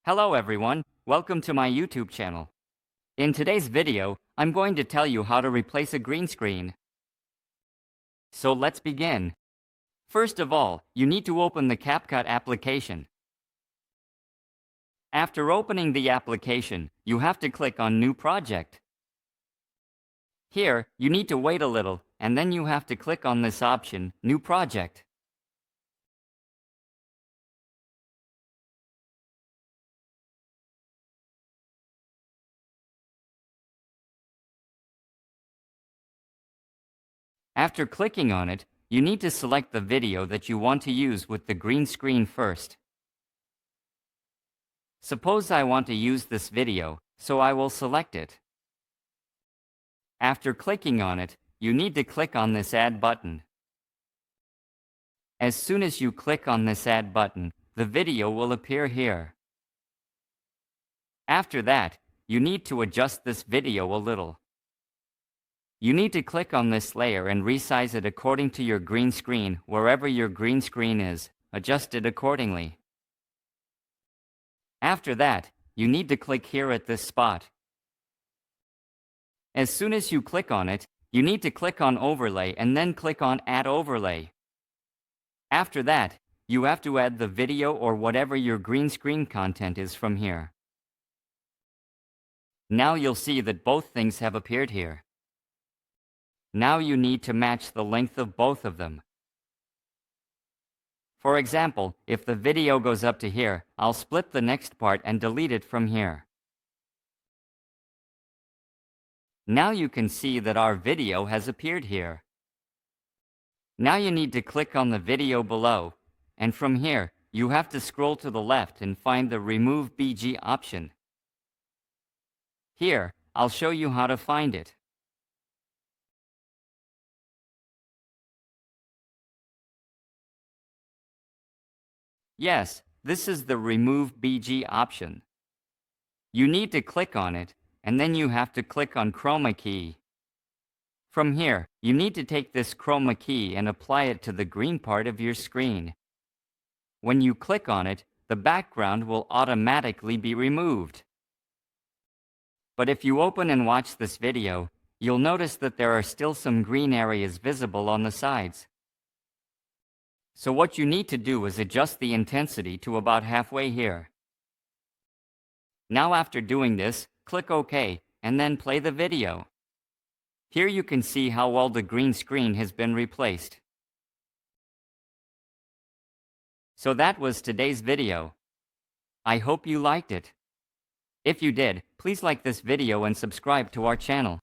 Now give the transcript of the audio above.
Hello everyone, welcome to my YouTube channel. In today's video, I'm going to tell you how to replace a green screen. So let's begin. First of all, you need to open the Capcut application. After opening the application, you have to click on New Project. Here, you need to wait a little, and then you have to click on this option, New Project. After clicking on it, you need to select the video that you want to use with the green screen first. Suppose I want to use this video, so I will select it. After clicking on it, you need to click on this Add button. As soon as you click on this Add button, the video will appear here. After that, you need to adjust this video a little. You need to click on this layer and resize it according to your green screen. Wherever your green screen is, adjust it accordingly. After that, you need to click here at this spot. As soon as you click on it, you need to click on Overlay and then click on Add Overlay. After that, you have to add the video or whatever your green screen content is from here. Now you'll see that both things have appeared here. Now you need to match the length of both of them. For example, if the video goes up to here, I'll split the next part and delete it from here. Now you can see that our video has appeared here. Now you need to click on the video below, and from here, you have to scroll to the left and find the Remove BG option. Here, I'll show you how to find it. Yes, this is the Remove BG option. You need to click on it, and then you have to click on Chroma Key. From here, you need to take this Chroma Key and apply it to the green part of your screen. When you click on it, the background will automatically be removed. But if you open and watch this video, you'll notice that there are still some green areas visible on the sides. So what you need to do is adjust the intensity to about halfway here. Now after doing this, click OK, and then play the video. Here you can see how well the green screen has been replaced. So that was today's video. I hope you liked it. If you did, please like this video and subscribe to our channel.